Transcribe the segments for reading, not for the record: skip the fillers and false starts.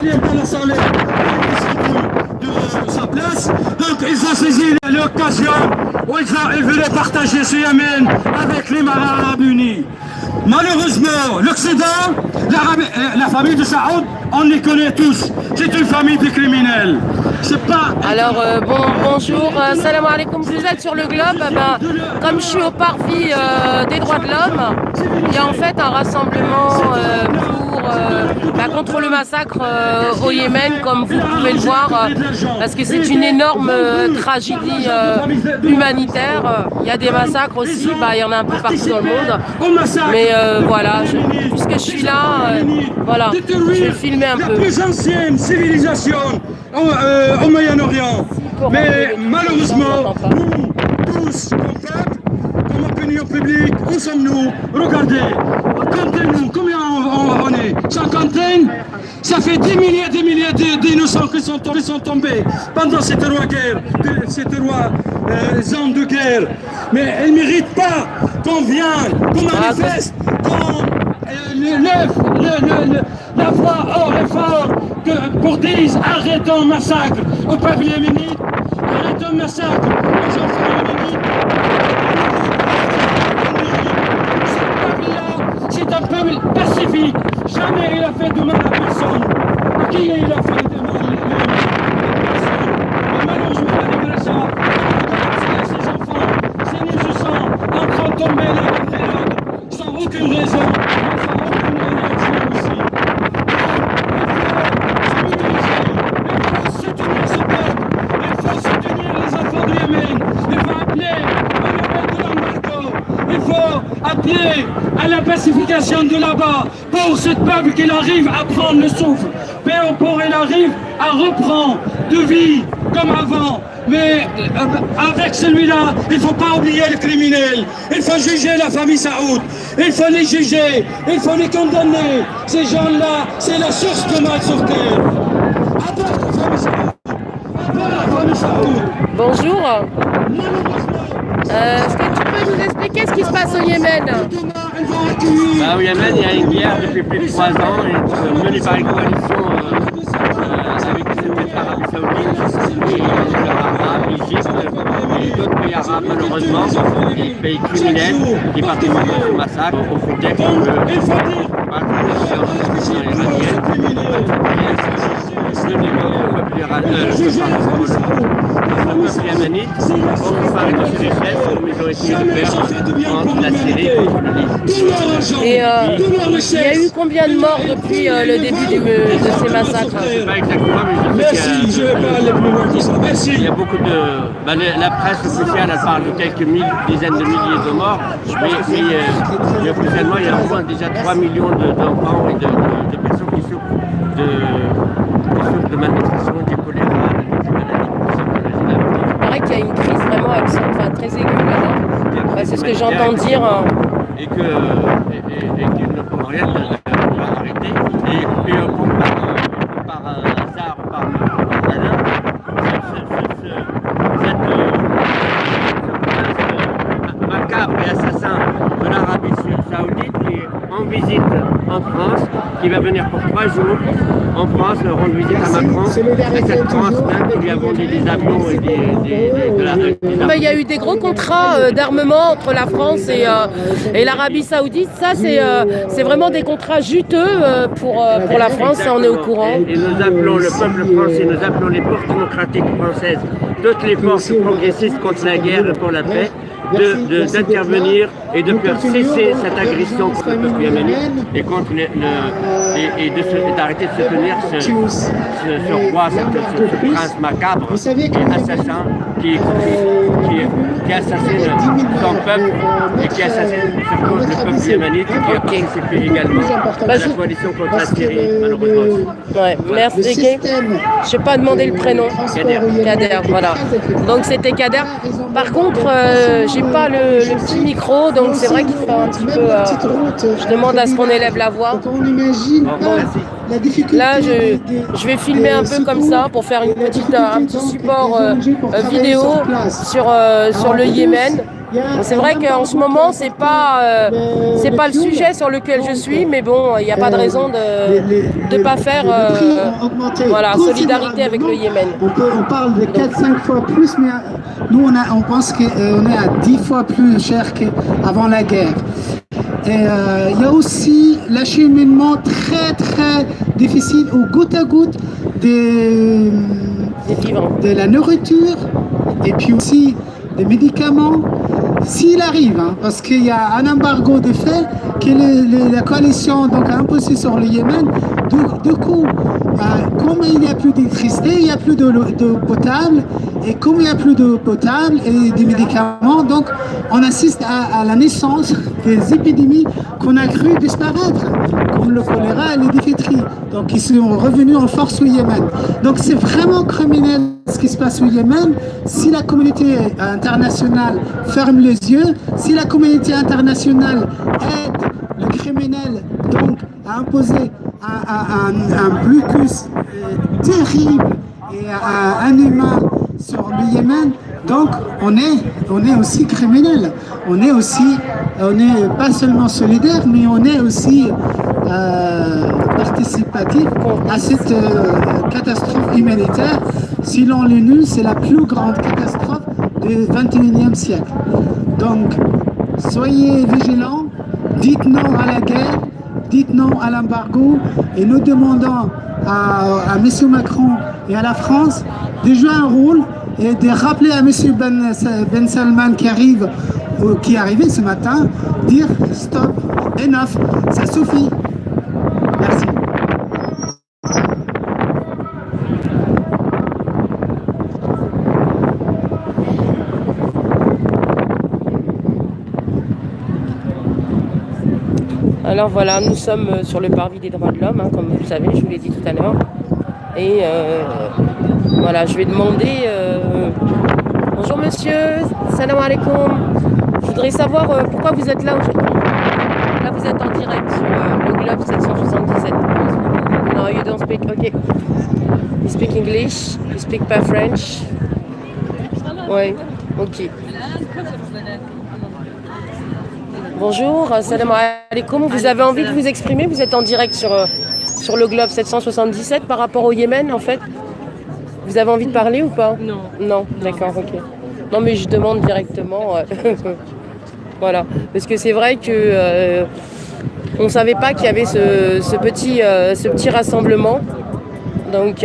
l'Assemblée de sa place. Donc ils ont saisi l'occasion où ils voulaient partager ce Yémen avec les Arabes unis. Malheureusement, l'Occident, la famille de Saoud, on les connaît tous. C'est une famille de criminels. C'est pas... Alors bonjour, salam alaikum, vous êtes sur le globe. Comme je suis au parvis des droits de l'homme, il y a en fait un rassemblement contre le massacre au Yémen, comme vous pouvez le voir, parce que c'est une énorme tragédie humanitaire. Il y a des massacres aussi, il y en a un peu partout dans le monde. Mais voilà, puisque je suis là, voilà, je vais filmer un peu. La plus ancienne civilisation au Moyen-Orient. Mais malheureusement, nous, tous, comme peuple, comme opinion publique, où sommes-nous? Regardez, comptez-nous, combien on est? Cinquantaine? Ça fait des milliers d'innocents qui sont tombés pendant cette zone de guerre. Mais elle ne mérite pas qu'on vienne, qu'on manifeste, qu'on lève la voix haut et fort pour dire arrêtons le massacre au peuple yéménite, arrêtons le massacre aux enfants yéménites. Ce peuple-là, c'est un peuple pacifique. Jamais il a fait de mal à personne. À qui il a fait de mal à personne? Mais malheureusement, malgré ça, ces enfants, ces innocents, en train de tomber l'un après l'autre, sans aucune raison, sans aucune énergie aussi. Il faut soutenir ce peuple, il faut soutenir les enfants du Yémen, il faut appeler au lever de l'embargo, il faut appeler à la pacification de là-bas pour ce peuple qu'il arrive à prendre le souffle, pour il arrive à reprendre de vie comme avant. Mais avec celui-là, il ne faut pas oublier les criminels. Il faut juger la famille Saoud. Il faut les juger. Il faut les condamner. Ces gens-là, c'est la source de mal sur terre. Abat la famille Saoud. Abat la famille Saoud. Bonjour. Est-ce que tu peux nous expliquer ce qui se passe au Yémen? Au Yémen, il y a une guerre depuis plus de 3 ans, menée par une coalition avec l'Arabie Saoudite et les Arabes, l'Égypte et d'autres pays arabes, malheureusement, des pays criminels qui participent à ce massacre au contexte de le peuple yéménite, occupé de ses richesses, comme ils ont essayé de faire entre la Syrie et le Liban. Et il y a eu combien de morts depuis le début de ces massacres? Je ne sais pas exactement, mais je sais qu'il y a beaucoup de... la presse officielle elle parle de quelques dizaines de milliers de morts, mais officiellement il y a au moins déjà 3 millions d'enfants et de personnes qui souffrent de malnutrition, du choléra, de maladies. Il paraît qu'il y a une crise vraiment absurde, très aiguë là-bas. C'est ce que j'entends dire. Et qu'ils ne pourront rien arrêter. Et par hasard, par malheur, cette macabre et assassin de l'Arabie Saoudite qui est en visite en France, qui va venir pour 3 jours en France, rendre visite à Macron. Et cette France même qui lui a vendu des avions et de la... Il y a eu des gros contrats d'armement entre la France et l'Arabie Saoudite. Ça, c'est vraiment des contrats juteux pour la France, ça on est au courant. Et nous appelons le peuple français, nous appelons les forces démocratiques françaises, toutes les forces progressistes contre la guerre et pour la paix, d'intervenir et de faire cesser cette agression contre le peuple yéménite et contre d'arrêter de soutenir ce roi, ce prince macabre et assassin qui assassine son peuple et qui assassine surtout le peuple yéménite qui a participé également à la coalition contre la Syrie, malheureusement. Ouais, merci. Je n'ai pas demandé le prénom. Kader, voilà. Donc c'était Kader. Par contre, j'ai pas le petit micro, donc c'est vrai qu'il faut un petit peu... je demande à ce qu'on élève la voix. Là, je vais filmer un peu comme ça pour faire un petit support vidéo sur le Yémen. C'est vrai qu'en ce moment, c'est pas le sujet sur lequel je suis, mais bon, il n'y a pas de raison de ne pas faire voilà, solidarité avec le Yémen. On parle de 4-5 fois plus, mais nous, on pense qu'on est à 10 fois plus cher qu'avant la guerre. Et il y a aussi l'acheminement très très difficile au goutte à goutte de la nourriture et puis aussi des médicaments. S'il arrive, hein, parce qu'il y a un embargo de fait que la coalition donc, a imposé sur le Yémen, du coup, comme il n'y a plus d'électricité, il n'y a plus d'eau potable, et comme il n'y a plus d'eau potable et des médicaments, donc on assiste à la naissance des épidémies qu'on a cru disparaître, comme le choléra et les diphtéries, donc ils sont revenus en force au Yémen. Donc c'est vraiment criminel ce qui se passe au Yémen. Si la communauté internationale ferme les yeux, si la communauté internationale aide le criminel donc à imposer un blocus terrible et inhumain sur le Yémen, donc on est aussi criminel. On est pas seulement solidaire, mais on est aussi participatif à cette catastrophe humanitaire. Selon l'ONU, c'est la plus grande catastrophe du 21e siècle. Donc, soyez vigilants, dites non à la guerre, dites non à l'embargo, et nous demandons à M. Macron et à la France de jouer un rôle et de rappeler à M. Ben Salman qui est arrivé ce matin, dire stop, enough, ça suffit. Merci. Alors voilà, nous sommes sur le parvis des droits de l'homme, hein, comme vous le savez, je vous l'ai dit tout à l'heure. Et voilà, je vais demander... Bonjour monsieur, salam alaikum. Je voudrais savoir pourquoi vous êtes là aujourd'hui. Là vous êtes en direct sur le Globe 777. No, you don't speak, ok. You speak English, you speak pas French. Oui, ok. Bonjour, salam alaikum. Vous avez envie de vous exprimer? Vous êtes en direct sur le Globe 777 par rapport au Yémen en fait. Vous avez envie de parler ou pas? Non. Non, d'accord, ok. Non mais je demande directement. Voilà, parce que c'est vrai que on ne savait pas qu'il y avait ce petit rassemblement. Donc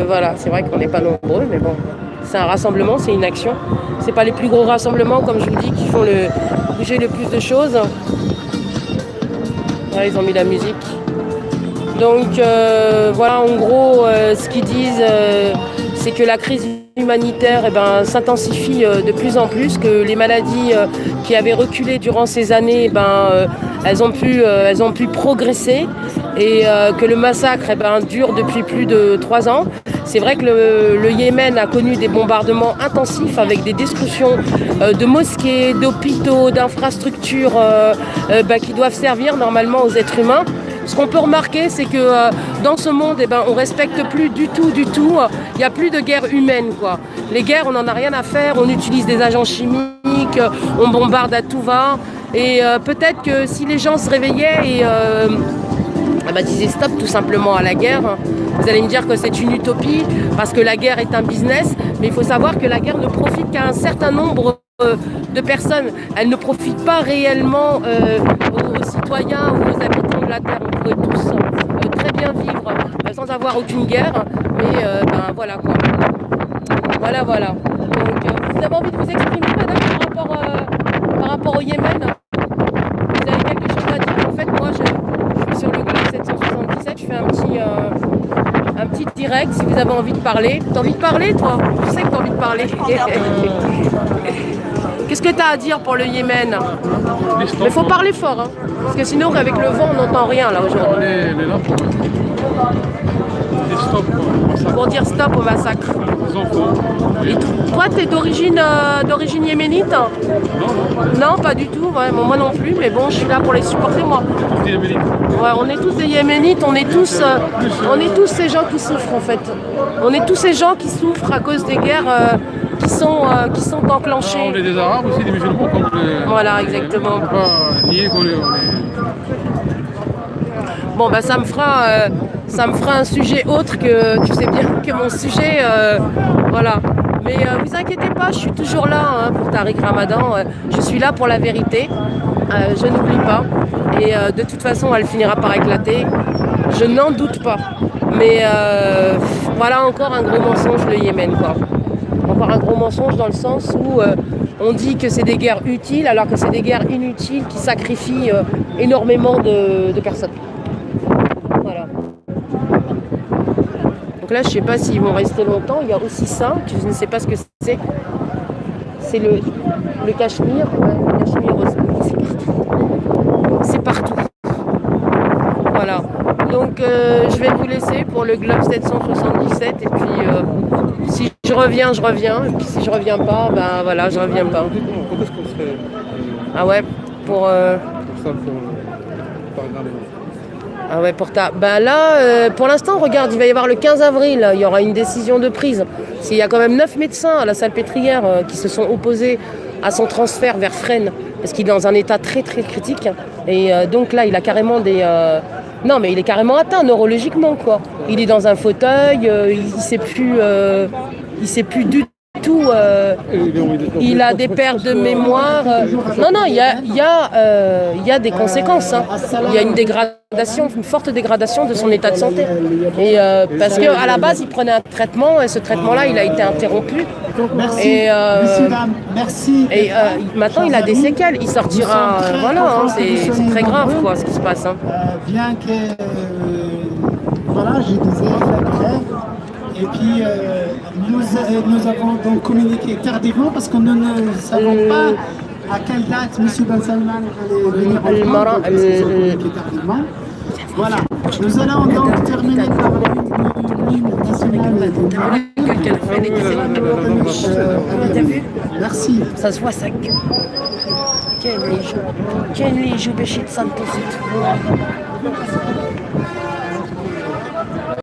voilà, c'est vrai qu'on n'est pas nombreux, mais bon, c'est un rassemblement, c'est une action. C'est pas les plus gros rassemblements, comme je vous dis, qui font bouger le plus de choses. Là, ils ont mis la musique. Donc voilà, en gros, ce qu'ils disent, c'est que la crise humanitaire s'intensifie de plus en plus, que les maladies qui avaient reculé durant ces années, elles ont pu progresser et que le massacre dure depuis plus de 3 ans. C'est vrai que le Yémen a connu des bombardements intensifs avec des destructions de mosquées, d'hôpitaux, d'infrastructures qui doivent servir normalement aux êtres humains. Ce qu'on peut remarquer, c'est que dans ce monde, on ne respecte plus du tout. Il n'y a plus de guerre humaine, quoi. Les guerres, on n'en a rien à faire. On utilise des agents chimiques, on bombarde à tout va. Et peut-être que si les gens se réveillaient et disaient stop tout simplement à la guerre, vous allez me dire que c'est une utopie parce que la guerre est un business. Mais il faut savoir que la guerre ne profite qu'à un certain nombre de personnes. Elle ne profite pas réellement aux citoyens ou aux habitants de la Terre. On pourrait tous très bien vivre sans avoir aucune guerre, mais voilà quoi. Voilà. Donc, vous avez envie de vous exprimer, madame, par rapport au Yémen? Vous avez quelque chose à dire? En fait, moi, je suis sur le Globe 777, je fais un petit direct si vous avez envie de parler. T'as envie de parler, toi? Je sais que t'as envie de parler. Qu'est-ce que tu as à dire pour le Yémen? Mais il faut parler fort, hein, parce que sinon avec le vent on n'entend rien là aujourd'hui. Des stops, quoi. pour dire stop au massacre. Les enfants. Et toi, t'es d'origine yéménite? Non, pas du tout. Ouais, moi non plus. Mais bon, je suis là pour les supporter, moi. Des Yéménites. Ouais, on est tous des Yéménites. On est tous ces gens qui souffrent en fait. On est tous ces gens qui souffrent à cause des guerres qui sont enclenchées. On est des Arabes aussi, des musulmans. Donc Voilà, exactement. on ne peut pas nier qu'on est. Bon, bah ça me fera un sujet autre que tu sais bien que mon sujet. Voilà. Mais vous inquiétez pas, je suis toujours là hein, pour Tariq Ramadan. Je suis là pour la vérité. Je n'oublie pas. Et de toute façon, elle finira par éclater. Je n'en doute pas. Mais voilà encore un gros mensonge le Yémen, quoi. Encore un gros mensonge dans le sens où on dit que c'est des guerres utiles alors que c'est des guerres inutiles qui sacrifient énormément de personnes. Voilà. Donc là, je ne sais pas s'ils vont rester longtemps. Il y a aussi ça, que je ne sais pas ce que c'est. C'est le Cachemire. Ouais, le Cachemire aussi. C'est partout. Voilà. Donc je vais vous laisser pour le Globe 777 et puis si je reviens, je reviens. Et puis si je reviens pas, ben voilà, je reviens pas. Quand est-ce qu'on serait. Ah ouais, pour Ça, pour regarder. ah ouais, pour ta. Ben là, pour l'instant, regarde, il va y avoir le 15 avril, il y aura une décision de prise. Il y a quand même 9 médecins à la Salpêtrière qui se sont opposés à son transfert vers Fresnes, parce qu'il est dans un état très très critique. Et donc là, il a carrément des. Non, mais il est carrément atteint neurologiquement, quoi. Il est dans un fauteuil, il sait plus du tout. Il a des pertes de mémoire. Non, il y a des conséquences. Hein. Il y a une forte dégradation de son état de santé. Et parce qu'à la base, il prenait un traitement et ce traitement-là, il a été interrompu. Merci, Et, messieurs, dames, merci. Et maintenant, il a des séquelles. Il sortira. Voilà, hein, c'est très grave, quoi, ce qui se passe. Hein. Bien que, voilà, je disais la grève. Et puis, nous avons donc communiqué tardivement parce que nous ne savons pas à quelle date M. Ben Salman allait venir en France. Parce qu'ils ont communiqué tardivement. Voilà, nous allons donc terminer par l'hymne national. Merci. Ça se voit, ça. Tiens, les joues béchées de Santos et tout.